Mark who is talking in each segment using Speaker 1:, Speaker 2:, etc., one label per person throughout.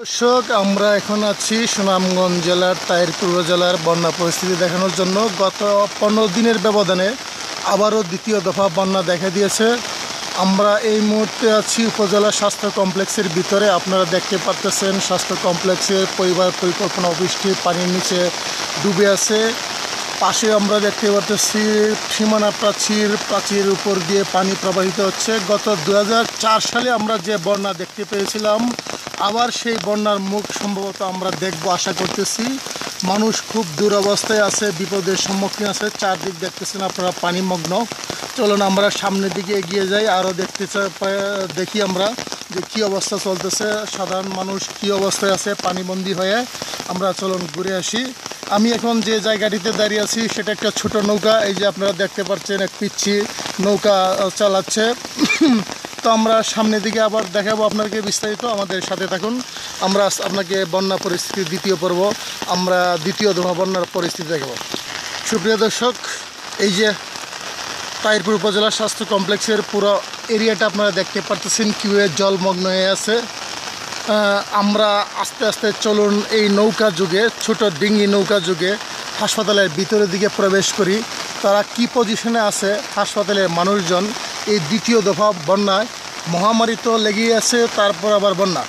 Speaker 1: দর্শক, আমরা এখন আছি সুনামগঞ্জ জেলার তাহিরপুর উপজেলার বন্যা পরিস্থিতি দেখানোর জন্য। গত 15 দিনের ব্যবধানে আবারও দ্বিতীয় দফা বন্যা দেখা দিয়েছে। আমরা এই মুহূর্তে আছি উপজেলা স্বাস্থ্য কমপ্লেক্সের ভিতরে। আপনারা দেখতে পাচ্ছেন স্বাস্থ্য কমপ্লেক্সের পরিবার পরিকল্পনা অফিসটি পানির নিচে ডুবে আছে। পাশে আমরা দেখতে পাচ্ছি সীমানা প্রাচীর উপর দিয়ে পানি প্রবাহিত হচ্ছে। গত 2004 সালে আমরা যে বন্যা দেখতে পেয়েছিলাম, আবার সেই বন্যার মুখ সম্ভবত আমরা দেখব আশা করতেছি। মানুষ খুব দুরবস্থায় আছে, বিপদের সম্মুখীন আছে। চারদিক দেখতেছেন আপনারা পানিমগ্ন। চলুন আমরা সামনের দিকে এগিয়ে যাই, আরও দেখি আমরা যে কী অবস্থা চলতেছে, সাধারণ মানুষ কী অবস্থায় আছে পানিবন্দী হয়ে। আমরা চলুন ঘুরে আসি। আমি এখন যে জায়গাটিতে দাঁড়িয়ে আছি সেটা একটা ছোট নৌকা। এই যে আপনারা দেখতে পাচ্ছেন এক পিচ্ছি নৌকা চালাচ্ছে। তো আমরা সামনের দিকে আবার দেখাবো আপনাকে বিস্তারিত, আমাদের সাথে থাকুন। আমরা আপনাকে বন্যা পরিস্থিতি দ্বিতীয় পর্ব, আমরা দ্বিতীয় দফা বন্যার পরিস্থিতি দেখাবো। সুপ্রিয় দর্শক, এই যে তাহিরপুর উপজেলা স্বাস্থ্য কমপ্লেক্সের পুরো এরিয়াটা আপনারা দেখতে পাচ্ছেন কীভাবে জলমগ্ন হয়ে আছে। আমরা আস্তে আস্তে চলুন এই নৌকা যুগে, ছোট ডিঙ্গি নৌকা যুগে হাসপাতালের ভিতরের দিকে প্রবেশ করি। তারা কি পজিশনে আছে হাসপাতালের মানুষজন এই দ্বিতীয় দফা বন্যায়? মহামারী তো লেগেই আছে, তারপর আবার বন্যা।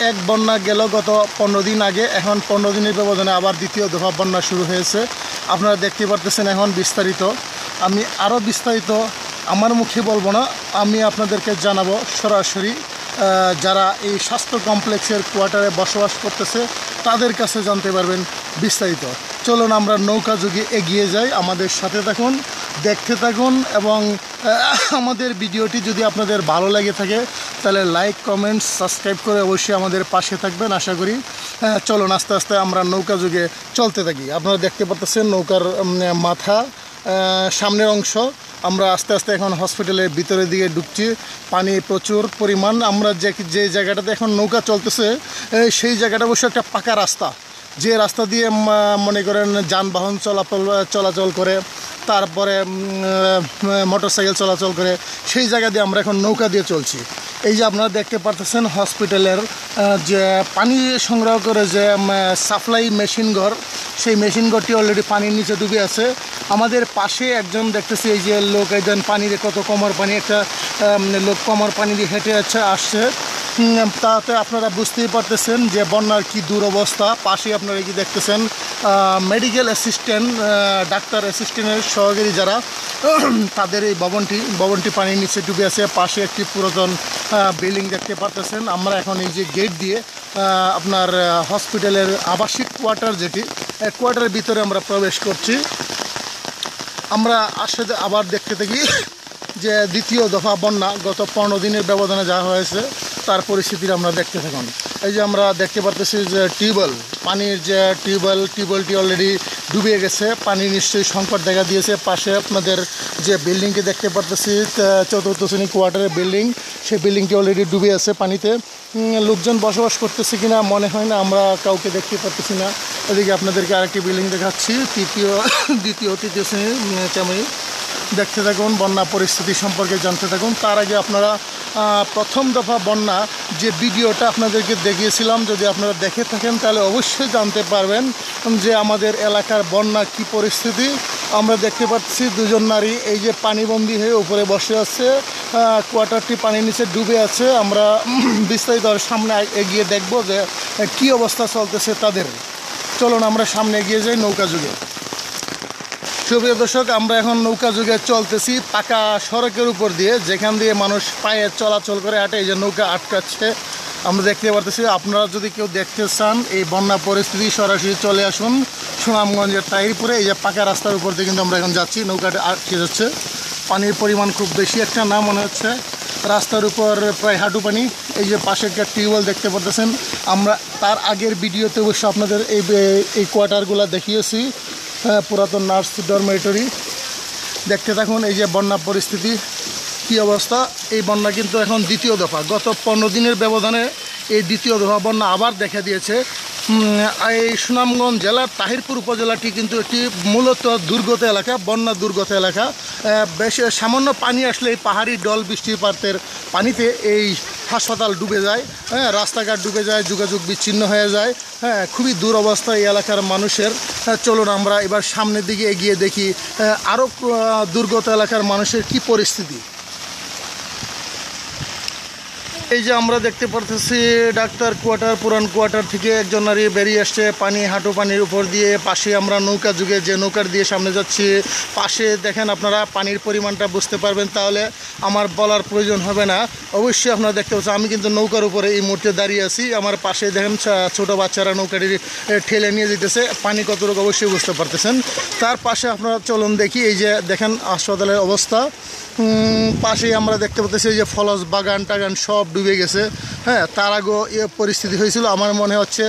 Speaker 1: এক বন্যা গেল গত 15 দিন আগে, এখন 15 দিনের ব্যবধানে আবার দ্বিতীয় দফা বন্যা শুরু হয়েছে। আপনারা দেখতে পারতেছেন এখন বিস্তারিত। আমি আরও বিস্তারিত আমার মুখে বলবো না, আমি আপনাদেরকে জানাবো সরাসরি। যারা এই স্বাস্থ্য কমপ্লেক্সের কোয়ার্টারে বসবাস করতেছে তাদের কাছে জানতে পারবেন বিস্তারিত। চলুন আমরা নৌকা যুগে এগিয়ে যাই, আমাদের সাথে থাকুন, দেখতে থাকুন। এবং আমাদের ভিডিওটি যদি আপনাদের ভালো লেগে থাকে তাহলে লাইক, কমেন্ট, সাবস্ক্রাইব করে অবশ্যই আমাদের পাশে থাকবেন আশা করি। চলুন আস্তে আস্তে আমরা নৌকা যুগে চলতে থাকি। আপনারা দেখতে পাচ্ছেন নৌকার মাথা, সামনের অংশ। আমরা আস্তে আস্তে এখন হসপিটালের ভিতরের দিকে ঢুকছি। পানি প্রচুর পরিমাণ। আমরা যে জায়গাটাতে এখন নৌকা চলতেছে সেই জায়গাটা অবশ্য একটা পাকা রাস্তা, যে রাস্তা দিয়ে মনে করেন যানবাহন চলাচল করে, তারপরে মোটরসাইকেল চলাচল করে, সেই জায়গা দিয়ে আমরা এখন নৌকা দিয়ে চলছি। এই যে আপনারা দেখতে পাচ্ছেন হসপিটালের যে পানি সংগ্রহ করে যে সাপ্লাই মেশিন ঘর, সেই মেশিন ঘরটি অলরেডি পানির নিচে ডুবে আছে। আমাদের পাশে একজন দেখতেছি, এই যে লোক, একজন পানিতে কত কোমর পানি, একটা লোক কোমর পানি দিয়ে হেঁটে আসছে। তাতে আপনারা বুঝতেই পারতেছেন যে বন্যার কি দুরবস্থা। পাশে আপনারা কি দেখতেছেন মেডিকেল অ্যাসিস্ট্যান্ট, ডাক্তার অ্যাসিস্ট্যান্টের সহকারী যারা, তাদের এই ভবনটি পানির নিচে ডুবে আছে। পাশে একটি পুরাতন বিল্ডিং দেখতে পারতেছেন। আমরা এখন এই যে গেট দিয়ে আপনার হসপিটালের আবাসিক কোয়ার্টার, যেটি কোয়ার্টারের ভিতরে আমরা প্রবেশ করছি। আমরা আসলে আবার দেখতে থাকি যে দ্বিতীয় দফা বন্যা গত 15 দিনের ব্যবধানে যা হয়েছে তার পরিস্থিতির আমরা দেখতে থাকুন। এই যে আমরা দেখতে পারতেছি যে পানির যে টিউবওয়েলটি অলরেডি ডুবে গেছে, পানি নিশ্চয়ই সংকট দেখা দিয়েছে। পাশে আপনাদের যে বিল্ডিংটি দেখতে পারতেছি, 4th শ্রেণী কোয়ার্টারের বিল্ডিং, সেই বিল্ডিংটি অলরেডি ডুবে আছে পানিতে। লোকজন বসবাস করতেছে কিনা মনে হয় না, আমরা কাউকে দেখতে পারতেছি না। এদিকে আপনাদেরকে আরেকটি বিল্ডিং দেখাচ্ছি, তৃতীয় শ্রেণীর চামড়ি। দেখতে থাকুন, বন্যা পরিস্থিতি সম্পর্কে জানতে থাকুন। তার আগে আপনারা প্রথম দফা বন্যা যে ভিডিওটা আপনাদেরকে দেখিয়েছিলাম, যদি আপনারা দেখে থাকেন তাহলে অবশ্যই জানতে পারবেন যে আমাদের এলাকার বন্যা কি পরিস্থিতি। আমরা দেখতে পাচ্ছি দুজন নারী এই যে পানিবন্দী হয়ে উপরে বসে আছে, কোয়ার্টারটি পানির নিচে ডুবে আছে। আমরা বিস্তারিত সামনে এগিয়ে দেখব যে কি অবস্থা চলতেছে তাদের। চলুন আমরা সামনে এগিয়ে যাই নৌকা যুগে। সুপ্রিয় দর্শক, আমরা এখন নৌকা যুগে চলতেছি পাকা সড়কের উপর দিয়ে, যেখান দিয়ে মানুষ পায়ে চলাচল করে হাঁটে। এই যে নৌকা আটকাচ্ছে আমরা দেখতে পারতেছি। আপনারা যদি কেউ দেখতে চান এই বন্যা পরিস্থিতি, সরাসরি চলে আসুন সুনামগঞ্জের তাহিরপুরে। এই যে পাকা রাস্তার উপর দিয়ে কিন্তু আমরা এখন যাচ্ছি, নৌকাটা আটকে যাচ্ছে। পানির পরিমাণ খুব বেশি একটা না মনে হচ্ছে, রাস্তার উপর প্রায় হাঁটু পানি। এই যে পাশে একটা টিউবওয়েল দেখতে পারতেছেন। আমরা তার আগের ভিডিওতে অবশ্য আপনাদের এই কোয়ার্টারগুলো দেখিয়েছি, পুরাতন নার্স ডরমেটরি। দেখতে থাকুন এই যে বন্যা পরিস্থিতি কী অবস্থা। এই বন্যা কিন্তু এখন দ্বিতীয় দফা, গত 15 দিনের ব্যবধানে এই দ্বিতীয় দফা বন্যা আবার দেখা দিয়েছে। এই সুনামগঞ্জ জেলার তাহিরপুর উপজেলাটি কিন্তু একটি মূলত দুর্গত এলাকা, বন্যা দুর্গত এলাকা। বেশ সামান্য পানি আসলে এই পাহাড়ি ডল বৃষ্টিপাতের পানিতে এই হাসপাতাল ডুবে যায়, হ্যাঁ, রাস্তাঘাট ডুবে যায়, যোগাযোগ বিচ্ছিন্ন হয়ে যায়, হ্যাঁ, খুবই দুরবস্থা এই এলাকার মানুষের। চলুন আমরা এবার সামনের দিকে এগিয়ে দেখি আরও দুর্গত এলাকার মানুষের কি পরিস্থিতি। এই যে আমরা দেখতে পারতেছি ডাক্তার কোয়ার্টার, পুরান কোয়ার্টার থেকে একজন নারী বেরিয়ে আসছে পানি, হাঁটু পানির উপর দিয়ে। পাশে আমরা নৌকা যুগে যে নৌকার দিয়ে সামনে যাচ্ছি, পাশে দেখেন আপনারা পানির পরিমাণটা বুঝতে পারবেন, তাহলে আমার বলার প্রয়োজন হবে না। অবশ্যই আপনারা দেখতে পাচ্ছেন আমি কিন্তু নৌকার উপরে এই মুহূর্তে দাঁড়িয়ে আছি। আমার পাশে দেখেন ছোটো বাচ্চারা নৌকাটি ঠেলে নিয়ে যেতেছে, পানি কতটুকু অবশ্যই বুঝতে পারতেছেন। তার পাশে আপনারা চলুন দেখি, এই যে দেখেন হাসপাতালের অবস্থা। পাশেই আমরা দেখতে পাচ্ছি যে ফলস বাগান টাগান সব ডুবে গেছে, হ্যাঁ। তার আগেও এ পরিস্থিতি হয়েছিল। আমার মনে হচ্ছে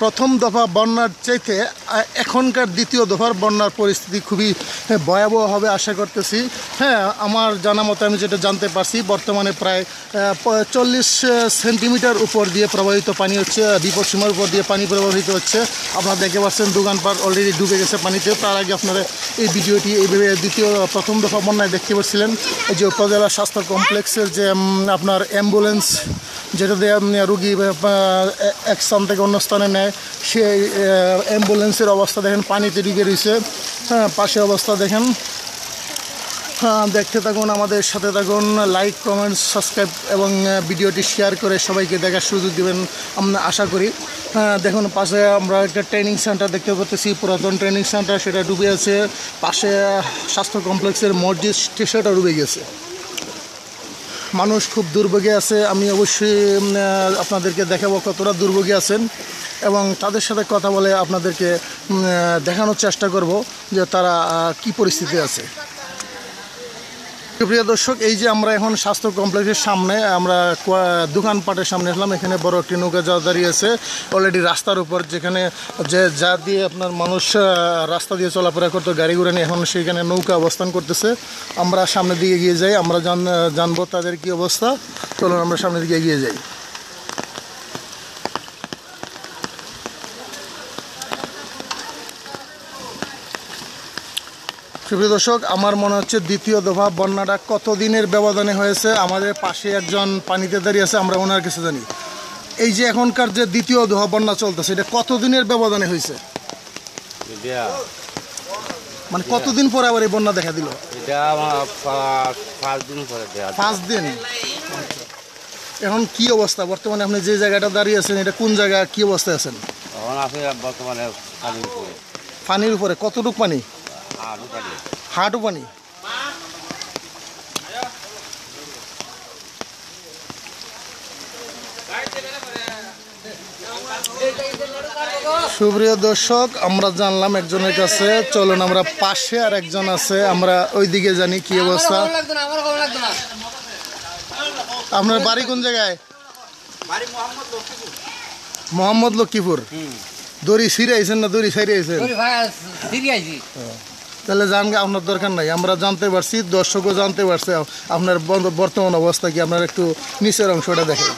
Speaker 1: প্রথম দফা বন্যার চাইতে এখনকার দ্বিতীয় দফার বন্যার পরিস্থিতি খুবই ভয়াবহ হবে আশা করতেছি, হ্যাঁ। আমার জানা মতো আমি যেটা জানতে পারছি, বর্তমানে প্রায় 40 সেন্টিমিটার উপর দিয়ে প্রবাহিত পানি হচ্ছে, বিপদসীমার উপর দিয়ে পানি প্রবাহিত হচ্ছে। আপনারা দেখতে পাচ্ছেন দোকানপাট অলরেডি ডুবে গেছে পানিতে। তার আগে আপনারা এই ভিডিওটি এইভাবে প্রথম দফা বন্যায় দেখতে পাচ্ছিলেন এই যে উপজেলা স্বাস্থ্য কমপ্লেক্সের যে আপনার অ্যাম্বুলেন্স, যেটা দিয়ে রুগী এক স্থান থেকে অন্য স্থানে নেয়, সেই অ্যাম্বুলেন্সের অবস্থা দেখেন পানিতে ডুবে রয়েছে, হ্যাঁ। পাশে অবস্থা দেখেন। হ্যাঁ, দেখতে থাকুন, আমাদের সাথে থাকুন, লাইক কমেন্ট সাবস্ক্রাইব এবং ভিডিওটি শেয়ার করে সবাইকে দেখার সুযোগ দেবেন আমরা আশা করি। হ্যাঁ, দেখুন পাশে আমরা একটা ট্রেনিং সেন্টার দেখতে পাচ্ছি, পুরাতন ট্রেনিং সেন্টার, সেটা ডুবে আছে। পাশে স্বাস্থ্য কমপ্লেক্সের মসজিদ, সেটা ডুবে গেছে। মানুষ খুব দুর্ভোগে আছে। আমি অবশ্যই আপনাদেরকে দেখাবো কতটা দুর্ভোগে আছেন এবং তাদের সাথে কথা বলে আপনাদেরকে দেখানোর চেষ্টা করব যে তারা কি পরিস্থিতি আছে। প্রিয় দর্শক, এই যে আমরা এখন স্বাস্থ্য কমপ্লেক্সের সামনে, আমরা দোকানপাটের সামনে আসলাম। এখানে বড় একটি নৌকা যা দাঁড়িয়ে আছে অলরেডি রাস্তার উপর, যেখানে যা দিয়ে আপনার মানুষ রাস্তা দিয়ে চলাফেরা করতো গাড়ি ঘোড়া নিয়ে, এখন সেখানে নৌকা অবস্থান করতেছে। আমরা সামনের দিকে এগিয়ে যাই, আমরা জানবো তাদের কি অবস্থা। চলুন আমরা সামনের দিকে এগিয়ে যাই। সুপ্রিয় দর্শক, আমার মনে হচ্ছে দ্বিতীয় দফা বন্যাটা কতদিনের ব্যবধানে হয়েছে। আমাদের পাশে একজন পানিতে দাঁড়িয়ে আছে, আমরা ওনার কাছে জানি এই যে এখনকার যে দ্বিতীয় দফা বন্যা চলতেছে, এটা কতদিনের ব্যবধানে হয়েছে, মানে কতদিন পরে আবার এই বন্যা দেখা দিল? 5 দিন। এখন কি অবস্থা বর্তমানে? আপনি যে জায়গাটা দাঁড়িয়ে আছেন, এটা কোন জায়গা, কি অবস্থায় আছেন?
Speaker 2: বর্তমানে
Speaker 1: পানির উপরে কতটুকু পানি? হাঁটু পানি। সুপ্রিয় দর্শক, আমরা জানলাম একজনের কাছে, চলুন আমরা পাশে আর একজন আছে, আমরা ওইদিকে জানি কি অবস্থা। আপনার বাড়ি কোন জায়গায়? মোহাম্মদ লক্ষ্মীপুর। দড়ি ছিঁড়ে আইছেন না দড়ি ছাইড়ে আইছেন? তাহলে জানগা আপনার দরকার নাই, আমরা জানতে পারছি, দর্শকও জানতে পারছে আপনার বর্তমান অবস্থা কি। আপনার একটু নিচের অংশটা দেখেন।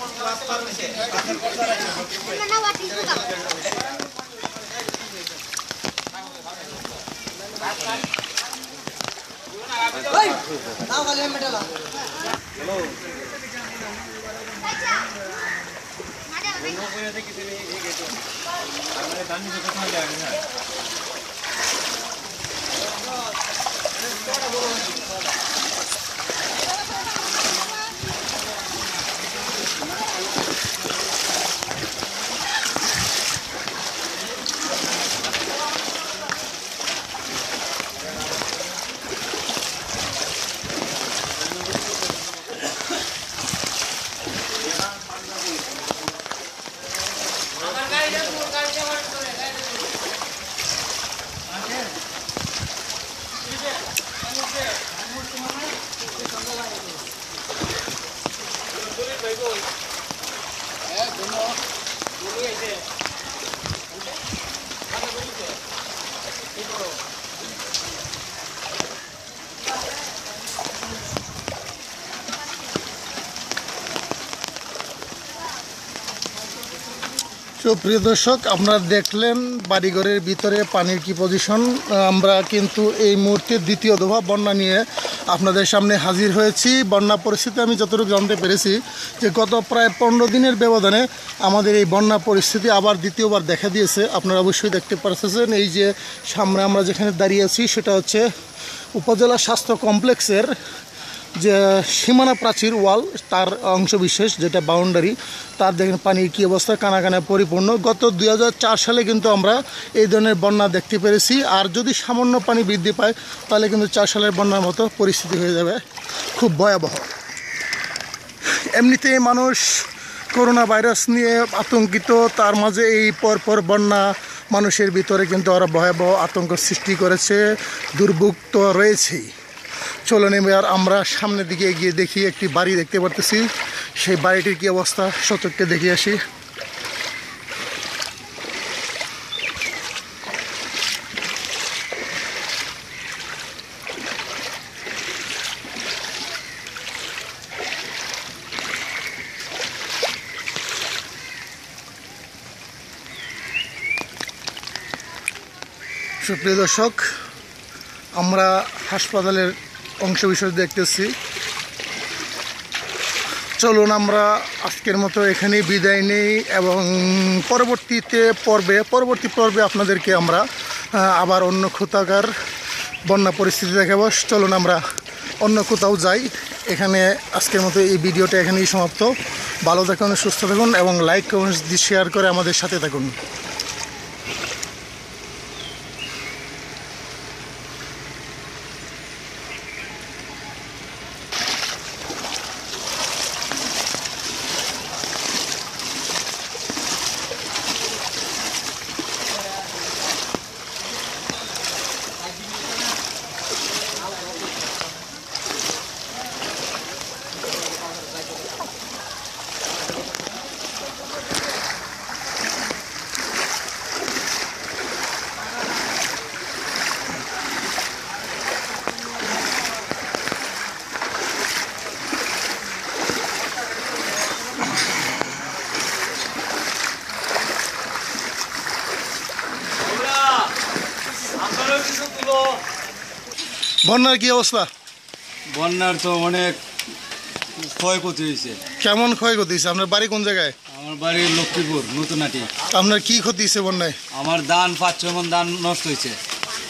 Speaker 1: তো প্রিয় দর্শক, আপনারা দেখলেন বাড়িঘরের ভিতরে পানির কি পজিশন। আমরা কিন্তু এই মুহূর্তে দ্বিতীয় দফা বন্যা নিয়ে আপনাদের সামনে হাজির হয়েছি। বন্যা পরিস্থিতি আমি যতটুকু জানতে পেরেছি যে গত প্রায় 15 দিনের ব্যবধানে আমাদের এই বন্যা পরিস্থিতি আবার দ্বিতীয়বার দেখা দিয়েছে। আপনারা অবশ্যই দেখতে পাচ্ছেন, এই যে সামনে আমরা যেখানে দাঁড়িয়ে আছি সেটা হচ্ছে উপজেলা স্বাস্থ্য কমপ্লেক্সের যে সীমানা প্রাচীর ওয়াল, তার অংশ বিশেষ যেটা বাউন্ডারি, তার দেখেন পানির কী অবস্থা, কানাকানা পরিপূর্ণ। গত 2004 সালে কিন্তু আমরা এই ধরনের বন্যা দেখতে পেরেছি। আর যদি সামান্য পানি বৃদ্ধি পায় তাহলে কিন্তু 4 সালের বন্যার মতো পরিস্থিতি হয়ে যাবে, খুব ভয়াবহ। এমনিতেই মানুষ করোনা ভাইরাস নিয়ে আতঙ্কিত, তার মাঝে এই পরপর বন্যা মানুষের ভিতরে কিন্তু আরও ভয়াবহ আতঙ্ক সৃষ্টি করেছে। দুর্ভোগ তো রয়েছেই। চলুন এবার আমরা সামনের দিকে এগিয়ে দেখি, একটি বাড়ি দেখতে পারতেছি, সেই বাড়িটির কি অবস্থা সচক্ষে দেখে আসি। সুপ্রিয় দর্শক, আমরা হাসপাতালের অংশ বিষয় দেখতেছি। চলুন আমরা আজকের মতো এখানেই বিদায় নেই এবং পরবর্তী পর্বে আপনাদেরকে আমরা আবার অন্য কোথাকার বন্যা পরিস্থিতি দেখাবো। চলুন আমরা অন্য কোথাও যাই। এখানে আজকের মতো এই ভিডিওটা এখানেই সমাপ্ত। ভালো থাকুন, সুস্থ থাকুন এবং লাইক কমেন্টস দিয়ে শেয়ার করে আমাদের সাথে থাকুন। বন্যার কি অবস্থা?
Speaker 3: বন্যার তো অনেক ক্ষয়ক্ষতি হয়েছে।
Speaker 1: কেমন ক্ষয়ক্ষতি হয়েছে? আপনার বাড়ি কোন জায়গায়?
Speaker 3: আমার বাড়ি লক্ষ্মীপুর নতুনহাটি।
Speaker 1: আপনার কি ক্ষতি হয়েছে বন্যায়?
Speaker 3: আমার ধান 5-6 মণ ধান নষ্ট হয়েছে।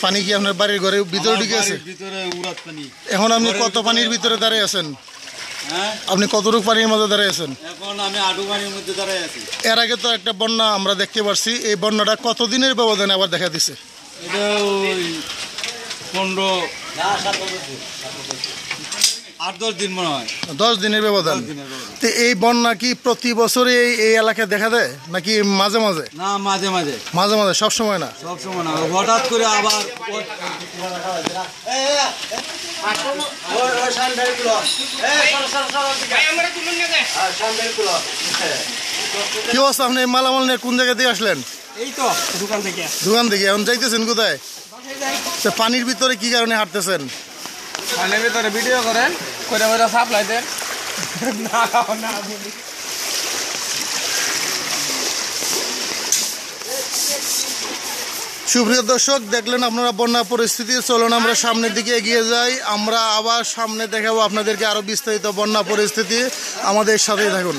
Speaker 1: পানি কি আপনার বাড়ির ঘরের ভিতরে ঢুকে আছে?
Speaker 3: ভিতরে উড়াত পানি।
Speaker 1: এখন আপনি কত পানির ভিতরে দাঁড়িয়ে আছেন?
Speaker 3: হ্যাঁ,
Speaker 1: আপনি কতটুকু পানির মধ্যে দাঁড়িয়ে আছেন?
Speaker 3: এখন আমি আডু পানির মধ্যে দাঁড়াই আছি।
Speaker 1: এর আগে তো একটা বন্যা আমরা দেখতে পারছি, এই বন্যাটা কতদিনের ব্যবধানে আবার দেখা দিছে?
Speaker 3: এটা ওই 8-10 দিন মনে হয়।
Speaker 1: 10 দিনের ব্যবধান। তো এই বন্যা কি প্রতি বছরে এই এলাকায় দেখা দেয় নাকি মাঝে মাঝে?
Speaker 3: না, মাঝে মাঝে।
Speaker 1: মাঝে মাঝে, সবসময় না?
Speaker 3: সবসময় না, হঠাৎ করে আবার।
Speaker 1: কি অবস্থা? আপনি মালামাল নিয়ে কোন জায়গা থেকে আসলেন?
Speaker 4: এই তো দোকান থেকে।
Speaker 1: দোকান থেকে। এখন যাইতেছেন কোথায়? তো পানির ভিতরে কি কারণে হাঁটতেছেন?
Speaker 4: পানির ভিতরে ভিডিও করেন, করে করে সাপ্লাই দেন।
Speaker 1: সুপ্রিয় দর্শক, দেখলেন আপনারা বন্যা পরিস্থিতি। চলুন আমরা সামনের দিকে এগিয়ে যাই। আমরা আবার সামনে দেখাবো আপনাদেরকে আরো বিস্তারিত বন্যা পরিস্থিতি। আমাদের সাথেই থাকুন।